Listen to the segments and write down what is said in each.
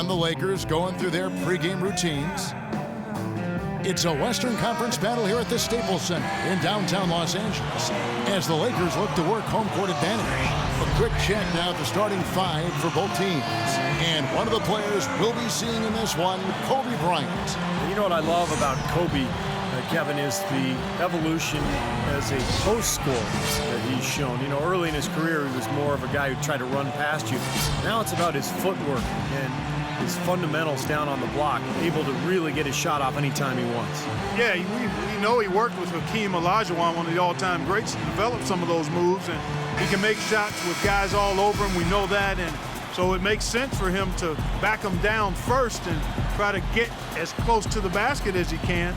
And the Lakers going through their pregame routines. It's a Western Conference battle here at the Staples Center in downtown Los Angeles as the Lakers look to work home court advantage. A quick check now at the starting five for both teams. And one of the players we'll be seeing in this one, Kobe Bryant. You know what I love about Kobe, Kevin, is the evolution as a post scorer that he's shown. You know, early in his career, he was more of a guy who tried to run past you. Now it's about his footwork and his fundamentals down on the block, able to really get his shot off anytime he wants. Yeah, we know he worked with Hakeem Olajuwon, one of the all-time greats, to develop some of those moves, and he can make shots with guys all over him. We know that, and so it makes sense for him to back them down first and try to get as close to the basket as he can.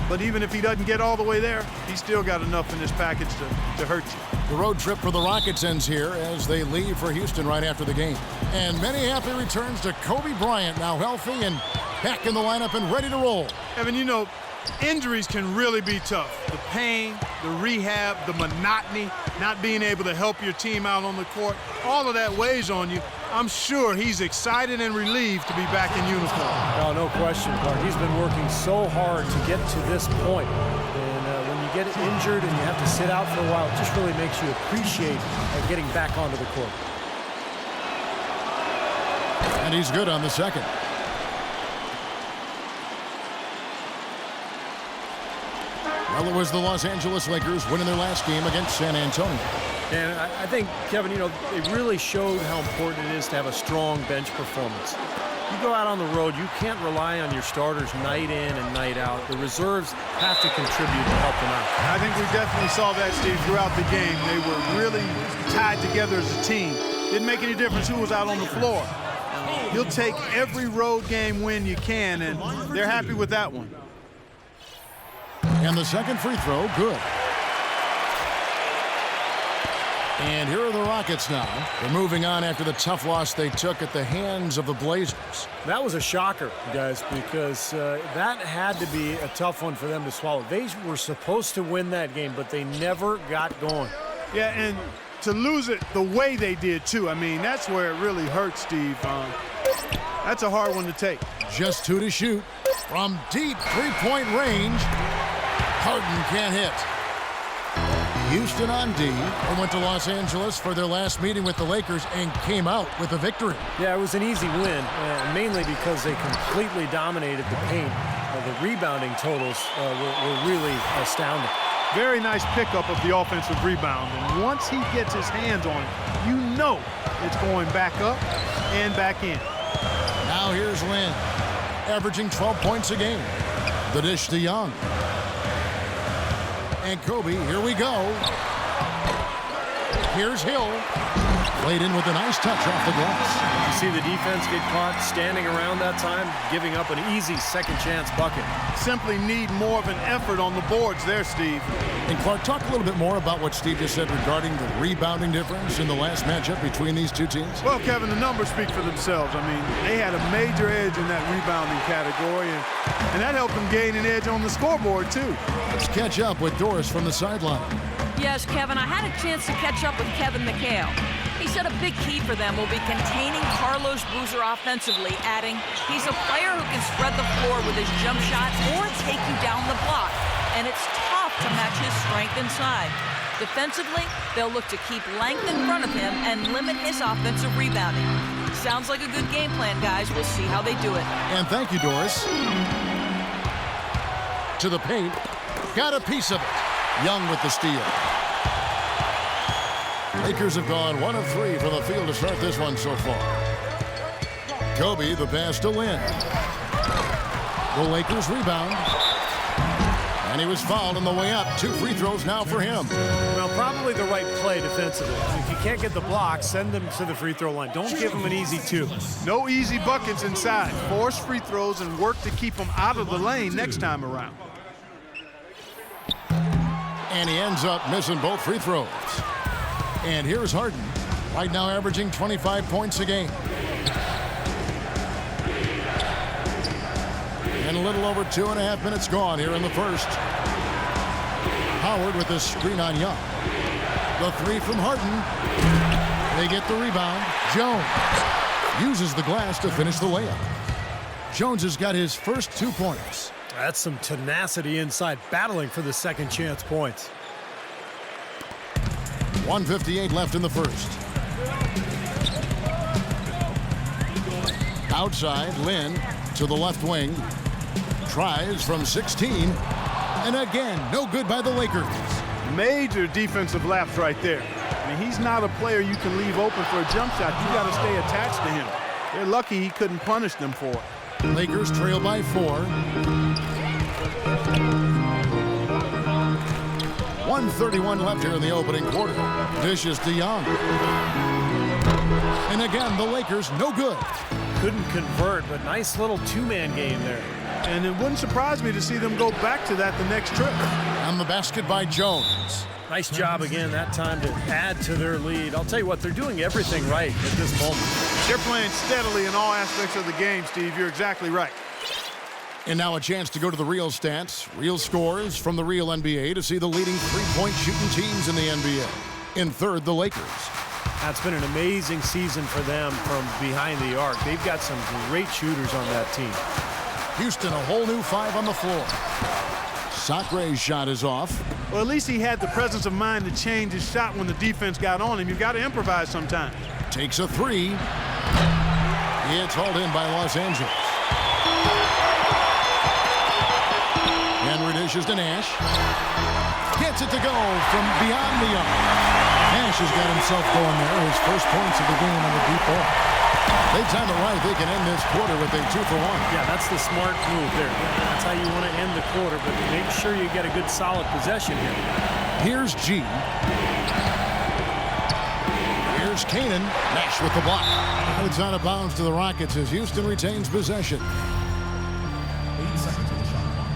But even if he doesn't get all the way there, he's still got enough in his package to hurt you. The road trip for the Rockets ends here as they leave for Houston right after the game. And many happy returns to Kobe Bryant, now healthy and back in the lineup and ready to roll. Evan, you know, injuries can really be tough. The pain, the rehab, the monotony, not being able to help your team out on the court, all of that weighs on you. I'm sure he's excited and relieved to be back in uniform. Oh, no question, Clark. He's been working so hard to get to this point. And when you get injured and you have to sit out for a while, it just really makes you appreciate getting back onto the court. And he's good on the second. Well, it was the Los Angeles Lakers winning their last game against San Antonio. And I think, Kevin, you know, they really showed how important it is to have a strong bench performance. You go out on the road, you can't rely on your starters night in and night out. The reserves have to contribute to help them out. I think we definitely saw that, Steve, throughout the game. They were really tied together as a team. Didn't make any difference who was out on the floor. You'll take every road game win you can, and they're happy with that one. And the second free throw, good. And here are the Rockets now. They're moving on after the tough loss they took at the hands of the Blazers. That was a shocker, guys, because that had to be a tough one for them to swallow. They were supposed to win that game, but they never got going. Yeah, and to lose it the way they did, too. I mean, that's where it really hurts, Steve. That's a hard one to take. Just 2 to shoot. From deep three-point range, Harden can't hit. Houston on D. They went to Los Angeles for their last meeting with the Lakers and came out with a victory. Yeah, it was an easy win, mainly because they completely dominated the paint. The rebounding totals were really astounding. Very nice pickup of the offensive rebound. And once he gets his hands on it, you know it's going back up and back in. Now here's Lynn, averaging 12 points a game. The dish to Young. And Kobe, here we go. Here's Hill. Played in with a nice touch off the glass. You see the defense get caught standing around that time, giving up an easy second chance bucket. Simply need more of an effort on the boards there, Steve. And Clark, talk a little bit more about what Steve just said regarding the rebounding difference in the last matchup between these two teams. Well, Kevin, the numbers speak for themselves. I mean, they had a major edge in that rebounding category, and that helped them gain an edge on the scoreboard, too. Let's catch up with Doris from the sideline. Yes, Kevin, I had a chance to catch up with Kevin McHale. He said a big key for them will be containing Carlos Boozer offensively, adding, he's a player who can spread the floor with his jump shot or take you down the block, and it's tough to match his strength inside. Defensively, they'll look to keep length in front of him and limit his offensive rebounding. Sounds like a good game plan, guys. We'll see how they do it. And thank you, Doris. To the paint. Got a piece of it. Young with the steal. Lakers have gone 1 of 3 from the field to start this one so far. Kobe, the pass to Lynn. The Lakers rebound. And he was fouled on the way up. 2 free throws now for him. Well, probably the right play defensively. If you can't get the block, send them to the free throw line. Don't give them an easy 2. No easy buckets inside. Force free throws and work to keep them out of the lane next time around. And he ends up missing both free throws. And here's Harden, right now averaging 25 points a game. And a little over 2.5 minutes gone here in the first. Howard with the screen on Young. The 3 from Harden. They get the rebound. Jones. uses the glass to finish the layup. Jones has got his first 2 points. That's some tenacity inside, battling for the second chance points. 1:58 left in the first. Outside, Lynn to the left wing. Tries from 16. And again, no good by the Lakers. Major defensive lapse right there. I mean, he's not a player you can leave open for a jump shot. You got to stay attached to him. They're lucky he couldn't punish them for it. Lakers trail by 4. 1:31 left here in the opening quarter. Dishes to Young. And again, the Lakers no good. Couldn't convert, but nice little two-man game there. And it wouldn't surprise me to see them go back to that the next trip. On the basket by Jones. Nice job again that time to add to their lead. I'll tell you what, they're doing everything right at this moment. They're playing steadily in all aspects of the game, Steve. You're exactly right. And now a chance to go to the real stats, real scores from the real NBA to see the leading three-point shooting teams in the NBA. In third, the Lakers. That's been an amazing season for them from behind the arc. They've got some great shooters on that team. Houston, a whole new 5 on the floor. Sacre's shot is off. Well, at least he had the presence of mind to change his shot when the defense got on him. You've got to improvise sometimes. Takes a 3. It's hauled in by Los Angeles. Henry dishes to Nash. Gets it to go from beyond the arc. Nash has got himself going there. His first points of the game on the deep ball. They time it right. They can end this quarter with a 2 for 1. Yeah, that's the smart move there. That's how you want to end the quarter, but make sure you get a good solid possession here. Here's G. Here's Canaan. Nash with the block. It's out of bounds to the Rockets as Houston retains possession. 8 seconds on the shot clock.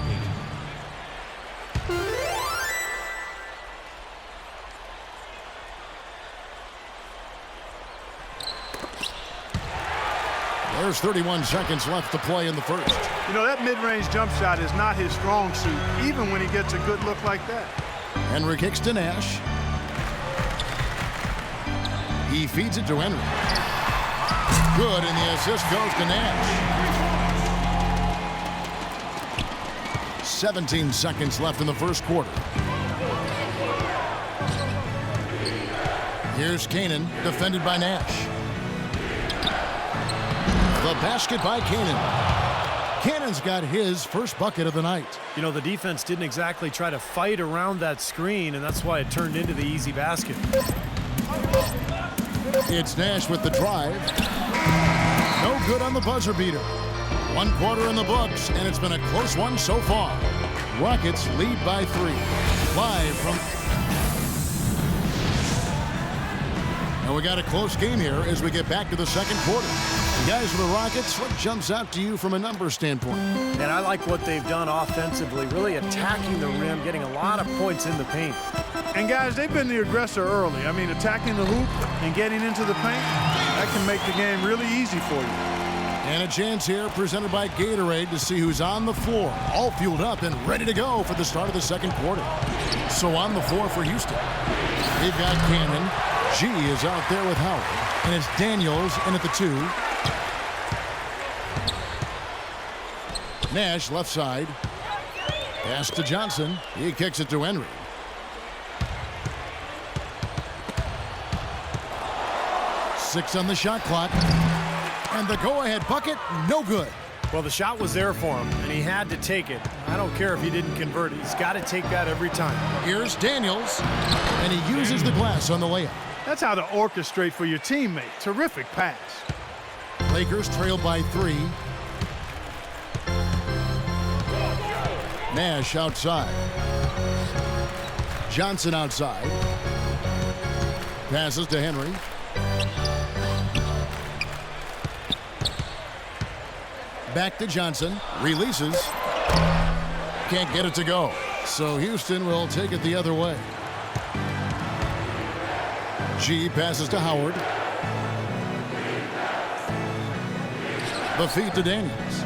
There's 31 seconds left to play in the first. You know, that mid-range jump shot is not his strong suit, even when he gets a good look like that. Henry kicks to Nash. He feeds it to Henry. Good, and the assist goes to Nash. 17 seconds left in the first quarter. Here's Canaan, defended by Nash. The basket by Canaan. Cannon's got his first bucket of the night. You know, the defense didn't exactly try to fight around that screen, and that's why it turned into the easy basket. It's Nash with the drive. No good on the buzzer beater. 1 quarter in the books, and it's been a close one so far. Rockets lead by 3. Live from... And we got a close game here as we get back to the second quarter. Guys, for the Rockets, what jumps out to you from a numbers standpoint? And I like what they've done offensively, really attacking the rim, getting a lot of points in the paint. And guys, they've been the aggressor early. I mean, attacking the hoop and getting into the paint, that can make the game really easy for you. And a chance here presented by Gatorade to see who's on the floor, all fueled up and ready to go for the start of the second quarter. So on the floor for Houston, they've got Cannon. G is out there with Howard, and it's Daniels in at the 2. Nash left side. Pass to Johnson. He kicks it to Henry. Six on the shot clock. And the go-ahead bucket, no good. Well, the shot was there for him, and he had to take it. I don't care if he didn't convert it. He's got to take that every time. Here's Daniels, and he uses the glass on the layup. That's how to orchestrate for your teammate. Terrific pass. Lakers trail by 3. Nash outside. Johnson outside. Passes to Henry. Back to Johnson. Releases. Can't get it to go. So Houston will take it the other way. G passes to Howard. The feed to Daniels.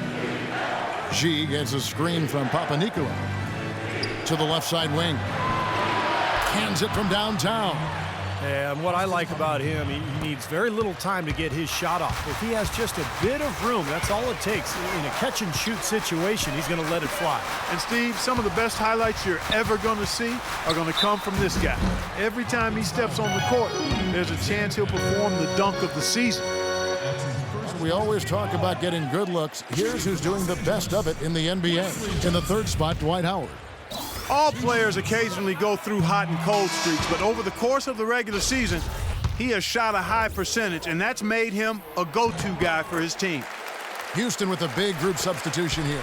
G gets a screen from Papanikolaou to the left side wing. Hands it from downtown. And what I like about him, he needs very little time to get his shot off. If he has just a bit of room, that's all it takes. In a catch-and-shoot situation, he's going to let it fly. And, Steve, some of the best highlights you're ever going to see are going to come from this guy. Every time he steps on the court, there's a chance he'll perform the dunk of the season. We always talk about getting good looks. Here's who's doing the best of it in the NBA. In the third spot, Dwight Howard. All players occasionally go through hot and cold streaks, but over the course of the regular season, he has shot a high percentage, and that's made him a go-to guy for his team. Houston with a big group substitution here.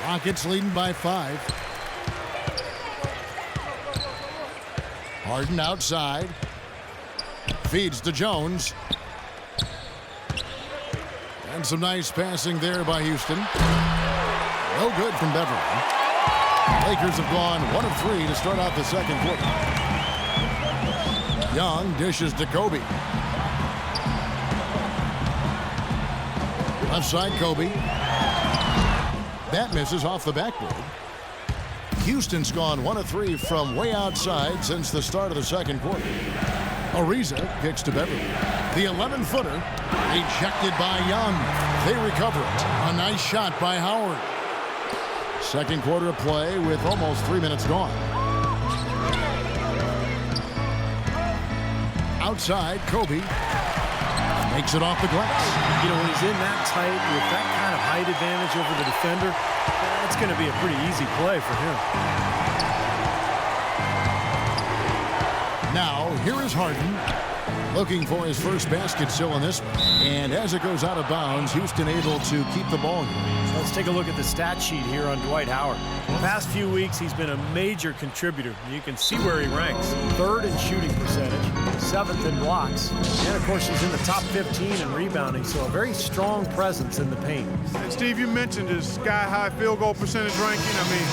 Rockets leading by 5. Harden outside. Feeds to Jones. And some nice passing there by Houston. No good from Beverly. Lakers have gone 1 of 3 to start out the second quarter. Young dishes to Kobe. Left side, Kobe. That misses off the backboard. Houston's gone 1 of 3 from way outside since the start of the second quarter. Ariza kicks to Beverly. The 11-footer rejected by Young. They recover it. A nice shot by Howard. Second quarter of play with almost 3 minutes gone. Outside, Kobe makes it off the glass. You know, when he's in that tight with that kind of height advantage over the defender, it's going to be a pretty easy play for him. Now, here is Harden looking for his first basket still in this one. And as it goes out of bounds, Houston able to keep the ball here. So let's take a look at the stat sheet here on Dwight Howard. The past few weeks, he's been a major contributor. You can see where he ranks. 3rd in shooting percentage, 7th in blocks, and of course he's in the top 15 in rebounding, so a very strong presence in the paint. And Steve, you mentioned his sky-high field goal percentage ranking. I mean,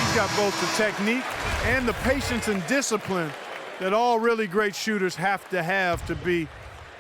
he's got both the technique and the patience and discipline that all really great shooters have to be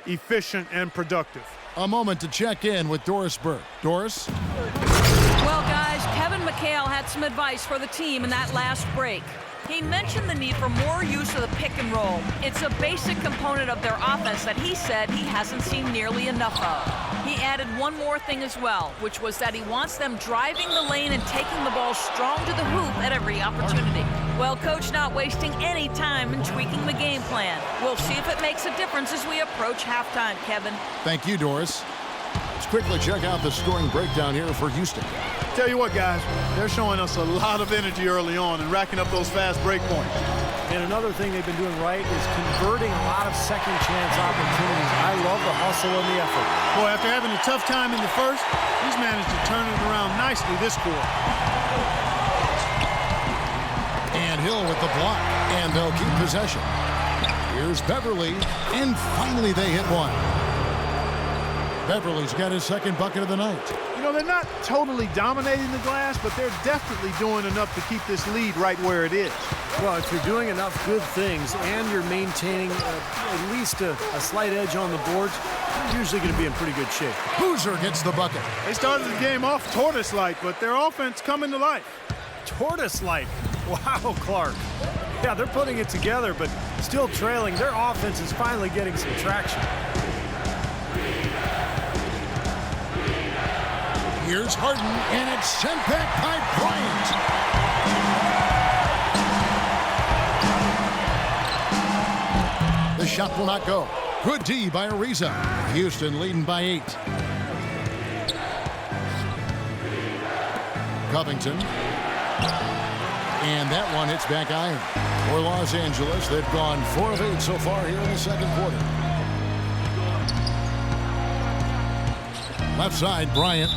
efficient and productive. A moment to check in with Doris Burke. Doris? Well, guys, Kevin McHale had some advice for the team in that last break. He mentioned the need for more use of the pick and roll. It's a basic component of their offense that he said he hasn't seen nearly enough of. He added one more thing as well, which was that he wants them driving the lane and taking the ball strong to the hoop at every opportunity. Well, Coach not wasting any time in tweaking the game plan. We'll see if it makes a difference as we approach halftime, Kevin. Thank you, Doris. Let's quickly check out the scoring breakdown here for Houston. Tell you what, guys, they're showing us a lot of energy early on and racking up those fast break points. And another thing they've been doing right is converting a lot of second chance opportunities. I love the hustle and the effort. Boy, after having a tough time in the first, he's managed to turn it around nicely this quarter. And Hill with the block, and they'll keep possession. Here's Beverly, and finally they hit one. Beverly's got his second bucket of the night. You know, they're not totally dominating the glass, but they're definitely doing enough to keep this lead right where it is. Well, if you're doing enough good things and you're maintaining at least a slight edge on the boards, you're usually going to be in pretty good shape. Boozer gets the bucket. They started the game off tortoise-like, but their offense coming to life. Tortoise-like. Wow, Clark. Yeah, they're putting it together, but still trailing. Their offense is finally getting some traction. Here's Harden, and it's sent back by Bryant. The shot will not go. Good D by Ariza. Houston leading by 8. Covington. And that one hits back iron. For Los Angeles, they've gone 4 of 8 so far here in the second quarter. Left side, Bryant.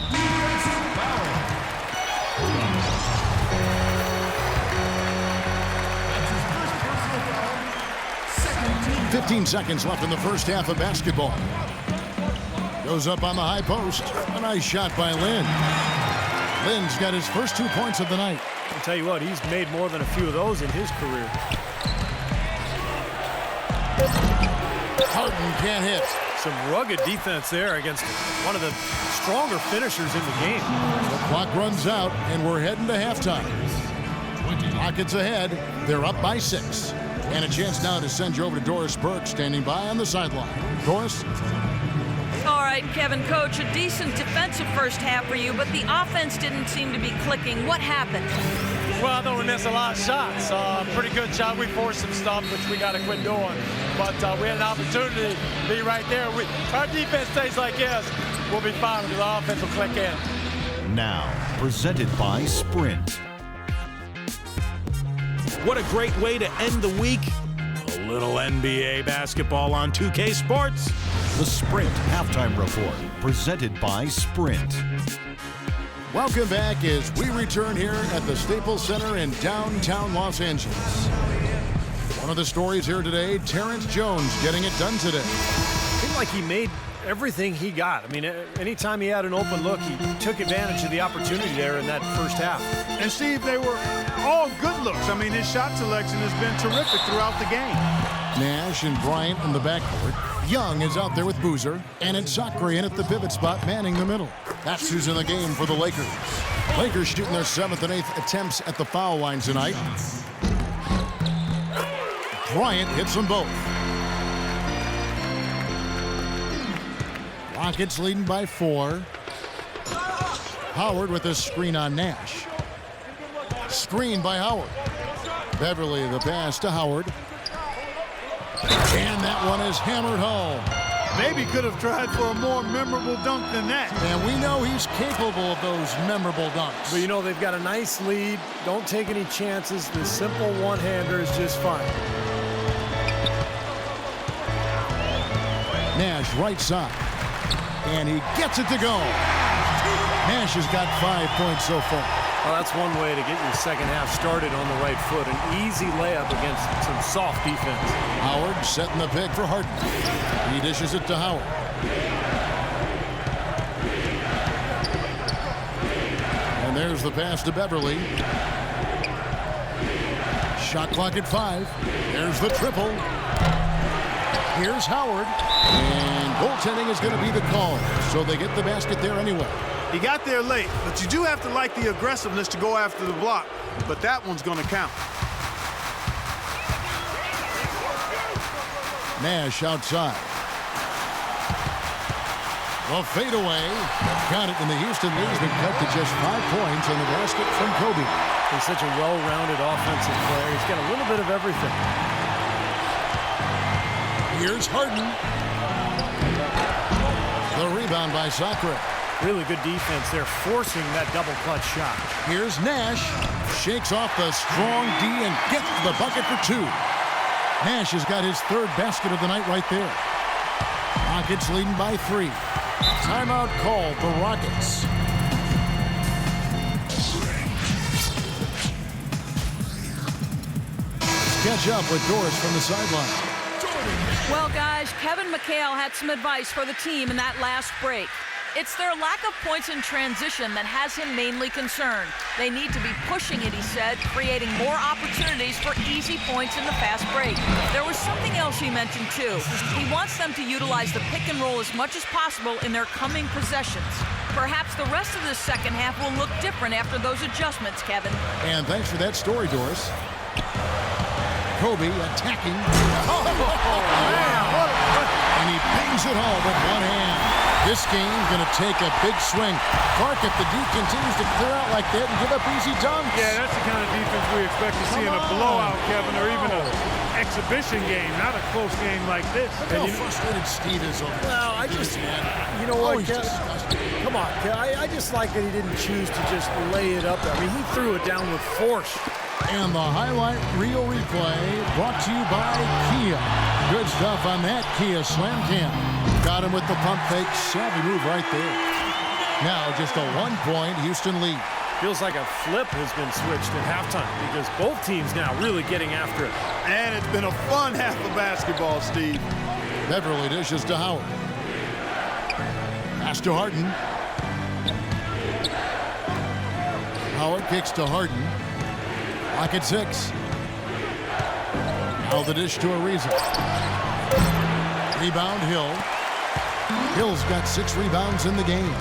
15 seconds left in the first half of basketball. Goes up on the high post. A nice shot by Lynn. Lynn's got his first 2 points of the night. I'll tell you what, he's made more than a few of those in his career. Harden can't hit. Some rugged defense there against one of the stronger finishers in the game. The clock runs out, and we're heading to halftime. Rockets ahead. They're up by 6. And a chance now to send you over to Doris Burke, standing by on the sideline. Doris? All right, Kevin, Coach, a decent defensive first half for you, but the offense didn't seem to be clicking. What happened? Well, I thought we missed a lot of shots. Pretty good shot. We forced some stuff, which we got to quit doing. But we had an opportunity to be right there. Our defense stays like this, we'll be fine because the offense will click in. Now, presented by Sprint. What a great way to end the week. A little NBA basketball on 2K Sports. The Sprint Halftime Report, presented by Sprint. Welcome back as we return here at the Staples Center in downtown Los Angeles. One of the stories here today, Terrence Jones getting it done today. It seemed like he made everything he got. I mean, anytime he had an open look, he took advantage of the opportunity there in that first half. And Steve, they were all good looks. I mean, his shot selection has been terrific throughout the game. Nash and Bryant in the backcourt. Young is out there with Boozer, and it's Zachary in at the pivot spot, manning the middle. That's who's in the game for the Lakers. Lakers shooting their 7th and 8th attempts at the foul line tonight. Bryant hits them both. Rockets leading by 4. Howard with a screen on Nash. Screen by Howard. Beverly the pass to Howard. And that one is hammered home. Maybe could have tried for a more memorable dunk than that. And we know he's capable of those memorable dunks. But, you know, they've got a nice lead. Don't take any chances. The simple one-hander is just fine. Nash right side. And he gets it to go. Nash has got 5 points so far. Well, that's one way to get your second half started on the right foot. An easy layup against some soft defense. Howard setting the pick for Harden. He dishes it to Howard. And there's the pass to Beverly. Shot clock at 5. There's the triple. Here's Howard. And goaltending is going to be the call. So they get the basket there anyway. He got there late, but you do have to like the aggressiveness to go after the block. But that one's going to count. Nash outside. Well, fade away. Got it, and the Houston lead's been cut to just 5 points on the basket from Kobe. He's such a well-rounded offensive player. He's got a little bit of everything. Here's Harden. The rebound by Zachary. Really good defense there, forcing that double clutch shot. Here's Nash. Shakes off the strong D and gets the bucket for 2. Nash has got his 3rd basket of the night right there. Rockets leading by 3. Timeout called for Rockets. Let's catch up with Doris from the sideline. Well, guys, Kevin McHale had some advice for the team in that last break. It's their lack of points in transition that has him mainly concerned. They need to be pushing it, he said, creating more opportunities for easy points in the fast break. There was something else he mentioned, too. He wants them to utilize the pick and roll as much as possible in their coming possessions. Perhaps the rest of the second half will look different after those adjustments, Kevin. And thanks for that story, Doris. Kobe attacking. Oh, man. And he bangs it home with one hand. This game's going to take a big swing. Clark, if the D continues to clear out like that and give up easy dunks. Yeah, that's the kind of defense we expect to see in a blowout, Kevin, or even an exhibition game, not a close game like this. Look how frustrated Steve is over this. Well, I just, you know what, come on, I just like that he didn't choose to just lay it up there. I mean, he threw it down with force. And the highlight reel replay brought to you by Kia. Good stuff on that Kia Slam Cam. Got him with the pump fake. Savvy move right there. Now just a 1-point Houston lead. Feels like a flip has been switched at halftime because both teams now really getting after it. And it's been a fun half of basketball, Steve. Beverly dishes to Howard. Pass to Harden. Howard kicks to Harden. Lock at 6. Now the dish to Ariza. Rebound Hill. Hill's got 6 rebounds in the game.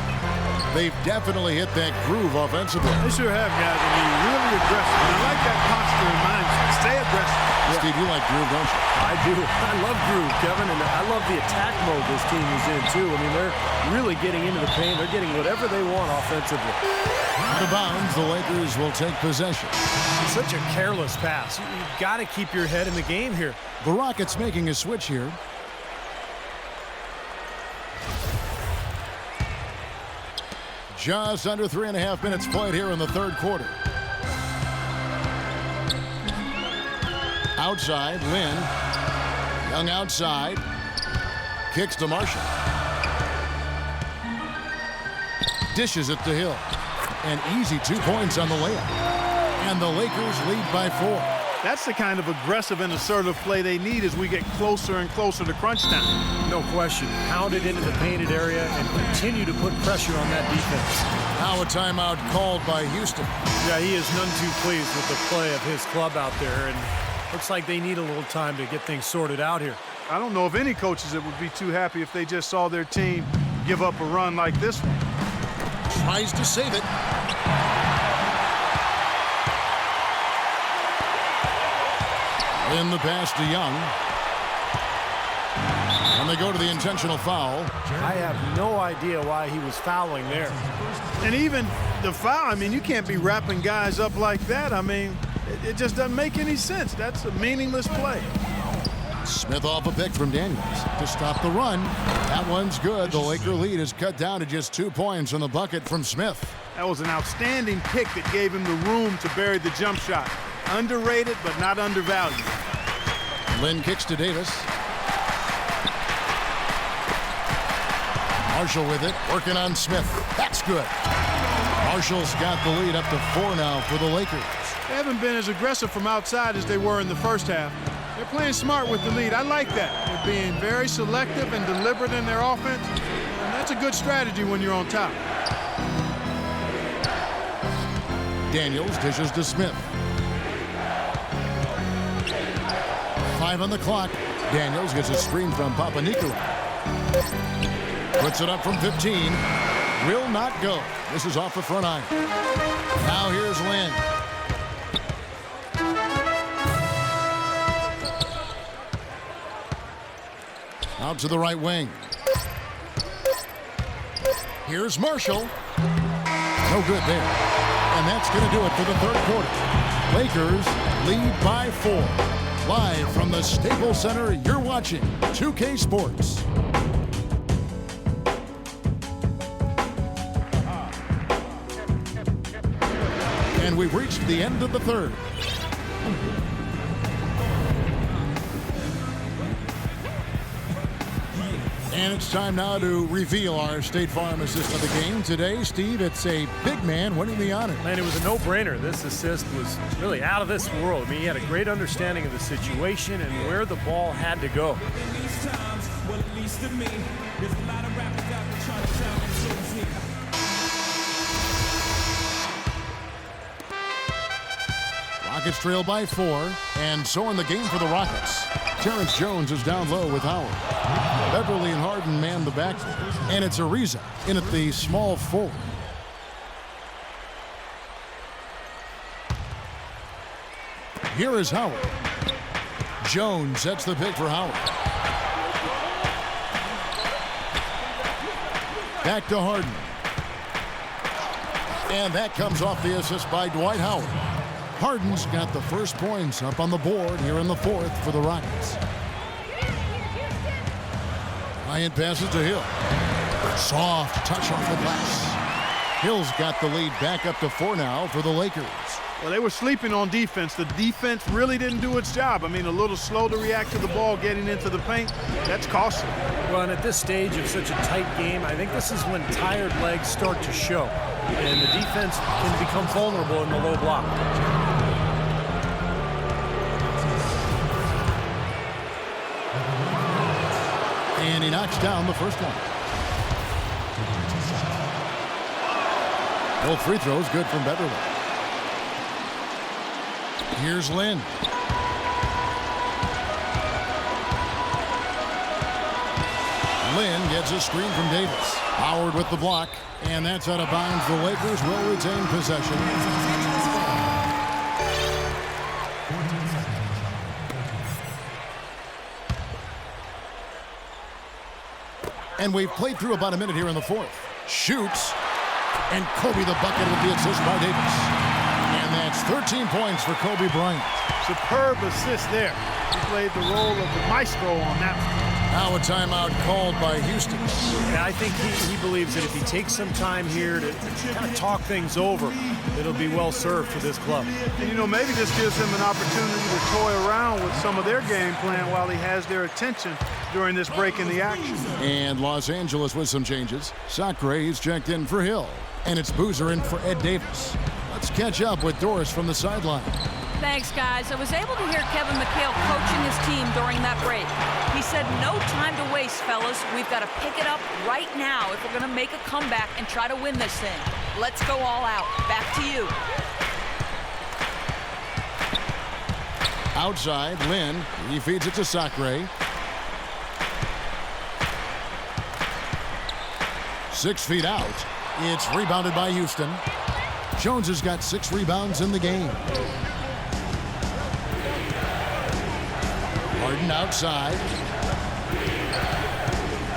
They've definitely hit that groove offensively. They sure have, guys. I mean, really aggressive. And I like that posture in mind. Stay aggressive. Steve, you like groove, don't you? I do. I love groove, Kevin, and I love the attack mode this team is in, too. I mean, they're really getting into the paint. They're getting whatever they want offensively. Out of bounds, the Lakers will take possession. Such a careless pass. You've got to keep your head in the game here. The Rockets making a switch here. Just under 3.5 minutes played here in the third quarter. Outside, Lynn. Young outside. Kicks to Marshall. Dishes it to Hill. An easy 2 points on the layup. And the Lakers lead by 4. That's the kind of aggressive and assertive play they need as we get closer and closer to crunch time. No question. Pounded into the painted area and continue to put pressure on that defense. Now a timeout called by Houston. Yeah, he is none too pleased with the play of his club out there, and looks like they need a little time to get things sorted out here. I don't know of any coaches that would be too happy if they just saw their team give up a run like this one. Tries to save it. In the pass to Young. And they go to the intentional foul. I have no idea why he was fouling there. And even the foul, I mean, you can't be wrapping guys up like that. I mean, it just doesn't make any sense. That's a meaningless play. Smith off a pick from Daniels to stop the run. That one's good. The Laker lead is cut down to just 2 points on the bucket from Smith. That was an outstanding pick that gave him the room to bury the jump shot. Underrated, but not undervalued. Lynn kicks to Davis. Marshall with it, working on Smith. That's good. Marshall's got the lead up to 4 now for the Lakers. They haven't been as aggressive from outside as they were in the first half. They're playing smart with the lead. I like that. They're being very selective and deliberate in their offense. And that's a good strategy when you're on top. Daniels dishes to Smith. 5 on the clock. Daniels gets a screen from Papanikolaou. Puts it up from 15. Will not go. This is off the front iron. Now here's Lynn. Out to the right wing. Here's Marshall. No good there. And that's going to do it for the third quarter. Lakers lead by 4. Live from the Staples Center, you're watching 2K Sports. And we've reached the end of the third. And it's time now to reveal our State Farm assist of the game. Today, Steve, it's a big man winning the honor. Man, it was a no-brainer. This assist was really out of this world. I mean, he had a great understanding of the situation and where the ball had to go. Rockets trail by 4, and so in the game for the Rockets. Terrence Jones is down low with Howard. Beverly and Harden man the backcourt, and it's Ariza in at the small forward. Here is Howard. Jones sets the pick for Howard. Back to Harden. And that comes off the assist by Dwight Howard. Harden's got the first points up on the board here in the fourth for the Rockets. Bryant passes to Hill. Soft touch off the glass. Hill's got the lead back up to 4 now for the Lakers. Well, they were sleeping on defense. The defense really didn't do its job. I mean, a little slow to react to the ball getting into the paint. That's costly. Well, and at this stage of such a tight game, I think this is when tired legs start to show. And the defense can become vulnerable in the low block. And he knocks down the first one. Both free throws good from Beverly. Here's Lynn. Lynn gets a screen from Davis. Howard with the block, and that's out of bounds. The Lakers will retain possession. And we've played through about a minute here in the fourth. Shoots. And Kobe the bucket with the assist by Davis. And that's 13 points for Kobe Bryant. Superb assist there. He played the role of the maestro on that one. Now a timeout called by Houston. Yeah, I think he believes that if he takes some time here to kind of talk things over, it'll be well served for this club. And, you know, maybe this gives him an opportunity to toy around with some of their game plan while he has their attention during this break in the action. And Los Angeles with some changes. Sacre is checked in for Hill. And it's Boozer in for Ed Davis. Let's catch up with Doris from the sideline. Thanks, guys. I was able to hear Kevin McHale coaching his team during that break. He said, no time to waste, fellas. We've got to pick it up right now if we're going to make a comeback and try to win this thing. Let's go all out. Back to you. Outside, Lynn. He feeds it to Sacre. 6 feet out. It's rebounded by Houston. Jones has got 6 rebounds in the game. Harden outside.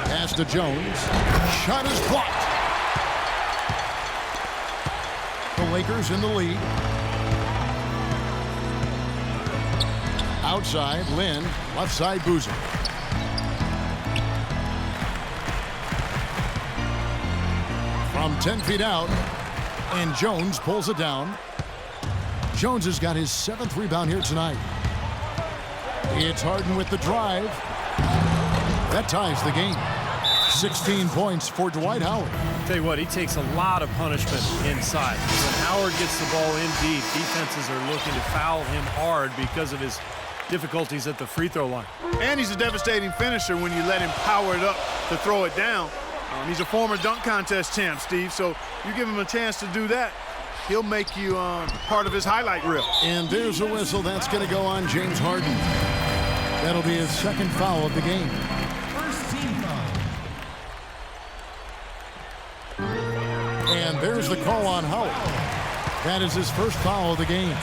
Pass to Jones. Shot is blocked. The Lakers in the lead. Outside, Lynn. Left side, Boozer. From 10 feet out. And Jones pulls it down. Jones has got his 7th rebound here tonight. It's Harden with the drive. That ties the game. 16 points for Dwight Howard. Tell you what, he takes a lot of punishment inside. When Howard gets the ball in deep, defenses are looking to foul him hard because of his difficulties at the free throw line. And he's a devastating finisher when you let him power it up to throw it down. He's a former dunk contest champ, Steve, so you give him a chance to do that, he'll make you part of his highlight reel. And there's a whistle. That's going to go on James Harden. That'll be his 2nd foul of the game. First team foul. And there's the call on Howard. That is his 1st foul of the game.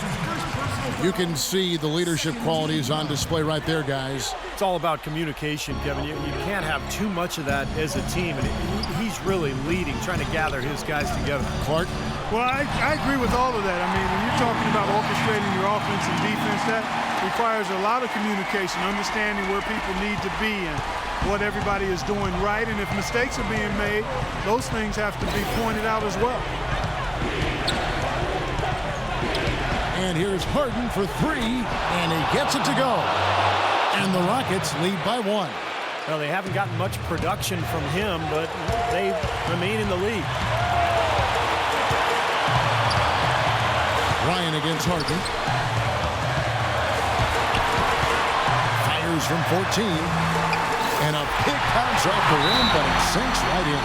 You can see the leadership qualities on display right there, guys. It's all about communication, Kevin. You can't have too much of that as a team, and he's really leading, trying to gather his guys together. Clark? Well, I agree with all of that. I mean, when you're talking about orchestrating your offense and defense, that requires a lot of communication, understanding where people need to be and what everybody is doing right. And if mistakes are being made, those things have to be pointed out as well. And here's Harden for 3, and he gets it to go. And the Rockets lead by 1. Well, they haven't gotten much production from him, but they remain in the lead. Ryan against Harden. Fires from 14. And a big bounce off the rim, but it sinks right in.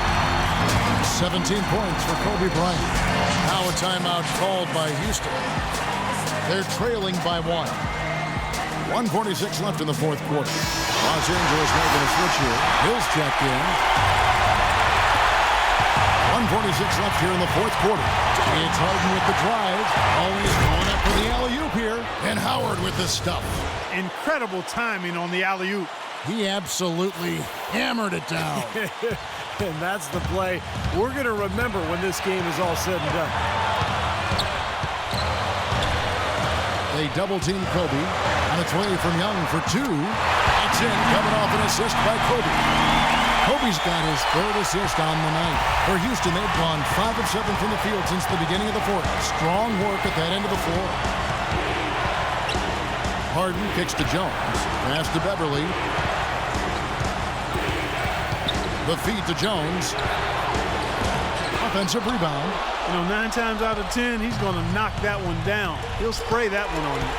17 points for Kobe Bryant. Now a timeout called by Houston. They're trailing by 1. 1:46 left in the 4th quarter. Los Angeles making a switch here. Hill's checked in. 1:46 left here in the 4th quarter. It's Harden with the drive. Always going up for the alley-oop here. And Howard with the stuff. Incredible timing on the alley-oop. He absolutely hammered it down. And that's the play we're going to remember when this game is all said and done. They double-team Kobe. On its way from Young for 2. It's in, coming off an assist by Kobe. Kobe's got his 3rd assist on the night. For Houston, they've gone 5 of 7 from the field since the beginning of the 4th. Strong work at that end of the floor. Harden kicks to Jones. Pass to Beverly. The feed to Jones. Offensive rebound. You know, 9 times out of 10, he's going to knock that one down. He'll spray that one on you.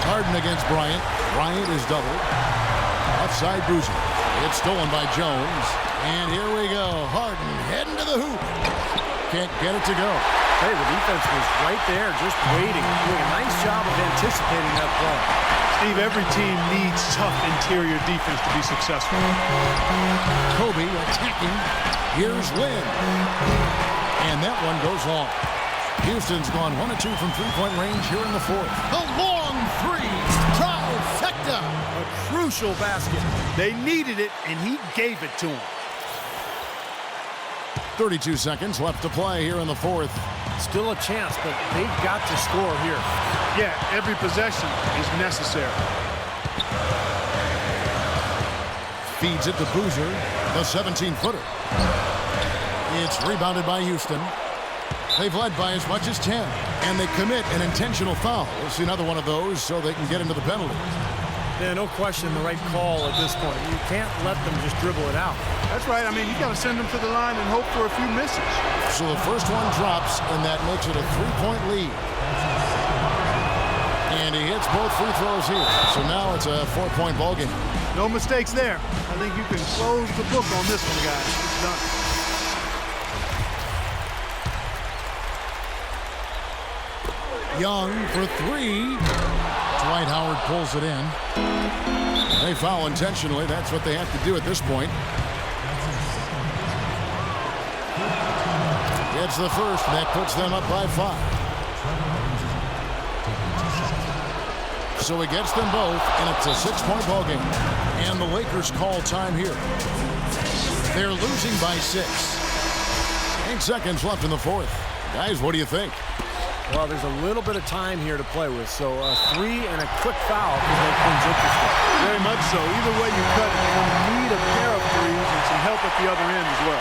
Harden against Bryant. Bryant is doubled. Offside Boozer. It's stolen by Jones. And here we go. Harden heading to the hoop. Can't get it to go. Hey, the defense was right there, just waiting. Doing a nice job of anticipating that play. Steve, every team needs tough interior defense to be successful. Kobe attacking. Here's Lynn. And that one goes long. Houston's gone 1 of 2 from three-point range here in the fourth. The long three. Trifecta. A crucial basket. They needed it, and he gave it to them. 32 seconds left to play here in the fourth. Still a chance, but they've got to score here. Yeah, every possession is necessary. Feeds it to Boozer, the 17-footer. It's rebounded by Houston. They've led by as much as 10, and they commit an intentional foul. We'll see another one of those so they can get into the penalty. Yeah, no question the right call at this point. You can't let them just dribble it out. That's right. I mean, you got to send them to the line and hope for a few misses. So the first one drops, and that makes it a 3-point lead. And he hits both free throws here. So now it's a 4-point ball game. No mistakes there. I think you can close the book on this one, guys. It's done. Young for 3. Dwight Howard pulls it in. They foul intentionally. That's what they have to do at this point. Gets the first, and that puts them up by 5. So he gets them both, and it's a 6-point ball game. And the Lakers call time here. They're losing by 6. 8 seconds left in the fourth. Guys, what do you think? Well, there's a little bit of time here to play with, so a 3 and a quick foul can make things interesting. Very much so. Either way you cut it, you're going to need a pair of threes and some help at the other end as well.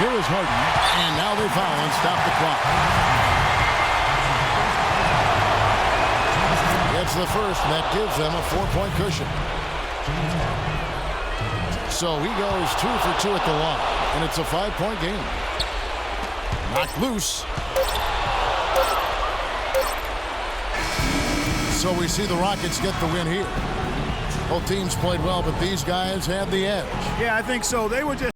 Here is Harden, and now they foul and stop the clock. Gets the first, and that gives them a 4-point cushion. So he goes 2 for 2 at the line, and it's a 5-point game. Knocked loose. So we see the Rockets get the win here. Both teams played well, but these guys had the edge. Yeah, I think so. They were just